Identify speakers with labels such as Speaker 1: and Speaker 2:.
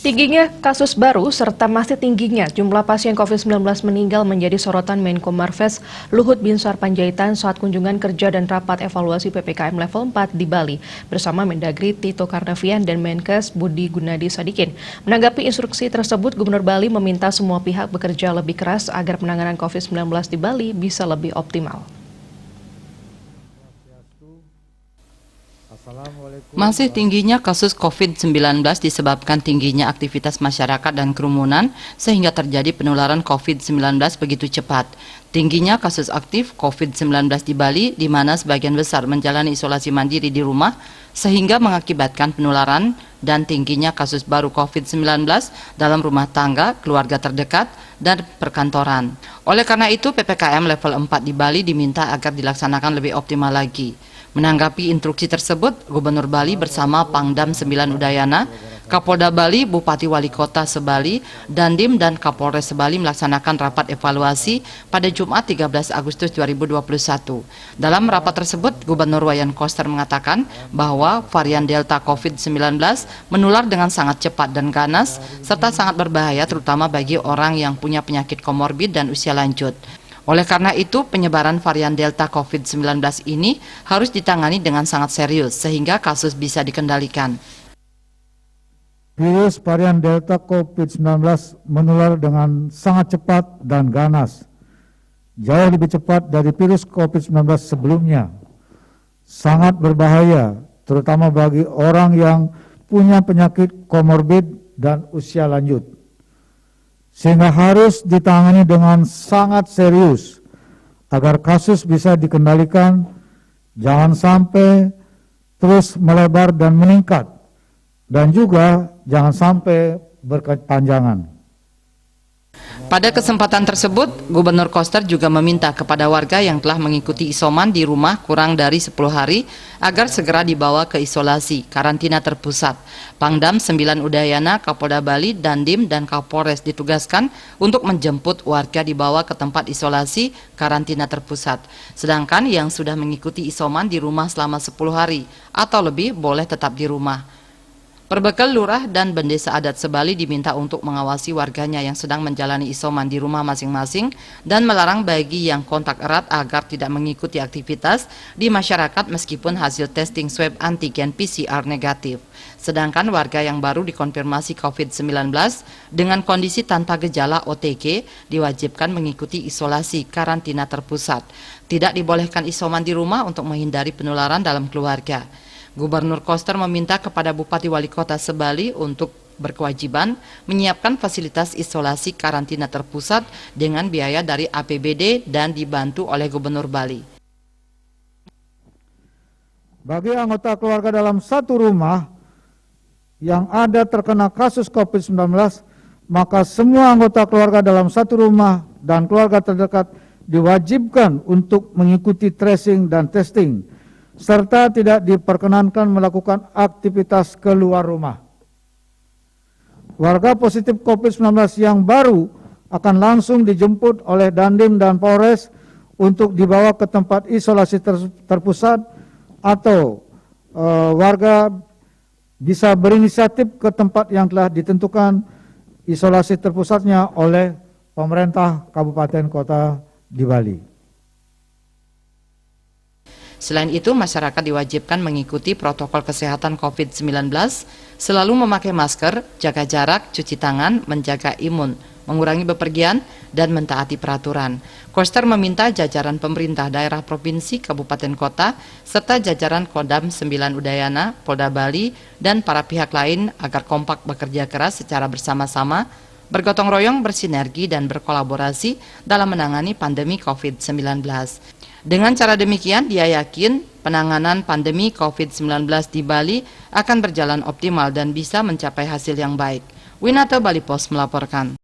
Speaker 1: Tingginya kasus baru serta masih tingginya jumlah pasien COVID-19 meninggal menjadi sorotan Menko Marves Luhut Binsar Panjaitan saat kunjungan kerja dan rapat evaluasi PPKM level 4 di Bali bersama Mendagri Tito Karnavian dan Menkes Budi Gunadi Sadikin. Menanggapi instruksi tersebut, Gubernur Bali meminta semua pihak bekerja lebih keras agar penanganan COVID-19 di Bali bisa lebih optimal.
Speaker 2: Masih tingginya kasus COVID-19 disebabkan tingginya aktivitas masyarakat dan kerumunan sehingga terjadi penularan COVID-19 begitu cepat. Tingginya kasus aktif COVID-19 di Bali di mana sebagian besar menjalani isolasi mandiri di rumah sehingga mengakibatkan penularan dan tingginya kasus baru COVID-19 dalam rumah tangga, keluarga terdekat, dan perkantoran. Oleh karena itu, PPKM level 4 di Bali diminta agar dilaksanakan lebih optimal lagi. Menanggapi instruksi tersebut, Gubernur Bali bersama Pangdam 9 Udayana, Kapolda Bali, Bupati Wali Kota Sebali, Dandim dan Kapolres Sebali melaksanakan rapat evaluasi pada Jumat 13 Agustus 2021. Dalam rapat tersebut, Gubernur Wayan Koster mengatakan bahwa varian Delta COVID-19 menular dengan sangat cepat dan ganas, serta sangat berbahaya terutama bagi orang yang punya penyakit komorbid dan usia lanjut. Oleh karena itu, penyebaran varian Delta COVID-19 ini harus ditangani dengan sangat serius sehingga kasus bisa dikendalikan.
Speaker 3: Virus varian Delta COVID-19 menular dengan sangat cepat dan ganas, jauh lebih cepat dari virus COVID-19 sebelumnya. Sangat berbahaya, terutama bagi orang yang punya penyakit komorbid dan usia lanjut. Sehingga harus ditangani dengan sangat serius agar kasus bisa dikendalikan, jangan sampai terus melebar dan meningkat, dan juga jangan sampai berkepanjangan.
Speaker 2: Pada kesempatan tersebut, Gubernur Koster juga meminta kepada warga yang telah mengikuti isoman di rumah kurang dari 10 hari agar segera dibawa ke isolasi, karantina terpusat. Pangdam 9 Udayana, Kapolda Bali, Dandim, dan Kapolres ditugaskan untuk menjemput warga dibawa ke tempat isolasi, karantina terpusat. Sedangkan yang sudah mengikuti isoman di rumah selama 10 hari atau lebih boleh tetap di rumah. Perbekal Lurah dan Bendesa Adat Sebali diminta untuk mengawasi warganya yang sedang menjalani isoman di rumah masing-masing dan melarang bagi yang kontak erat agar tidak mengikuti aktivitas di masyarakat meskipun hasil testing swab antigen PCR negatif. Sedangkan warga yang baru dikonfirmasi COVID-19 dengan kondisi tanpa gejala OTG diwajibkan mengikuti isolasi karantina terpusat. Tidak dibolehkan isoman di rumah untuk menghindari penularan dalam keluarga. Gubernur Koster meminta kepada Bupati Wali Kota Sebali untuk berkewajiban menyiapkan fasilitas isolasi karantina terpusat dengan biaya dari APBD dan dibantu oleh Gubernur Bali.
Speaker 3: Bagi anggota keluarga dalam satu rumah yang ada terkena kasus COVID-19, maka semua anggota keluarga dalam satu rumah dan keluarga terdekat diwajibkan untuk mengikuti tracing dan testing, serta tidak diperkenankan melakukan aktivitas keluar rumah. Warga positif COVID-19 yang baru akan langsung dijemput oleh Dandim dan Polres untuk dibawa ke tempat isolasi terpusat atau warga bisa berinisiatif ke tempat yang telah ditentukan isolasi terpusatnya oleh pemerintah kabupaten kota di Bali.
Speaker 2: Selain itu, masyarakat diwajibkan mengikuti protokol kesehatan COVID-19, selalu memakai masker, jaga jarak, cuci tangan, menjaga imun, mengurangi bepergian, dan mentaati peraturan. Koster meminta jajaran pemerintah daerah provinsi, kabupaten kota, serta jajaran Kodam 9 Udayana, Polda Bali, dan para pihak lain agar kompak bekerja keras secara bersama-sama, bergotong royong, bersinergi, dan berkolaborasi dalam menangani pandemi COVID-19. Dengan cara demikian, dia yakin penanganan pandemi COVID-19 di Bali akan berjalan optimal dan bisa mencapai hasil yang baik. Winata Bali Pos melaporkan.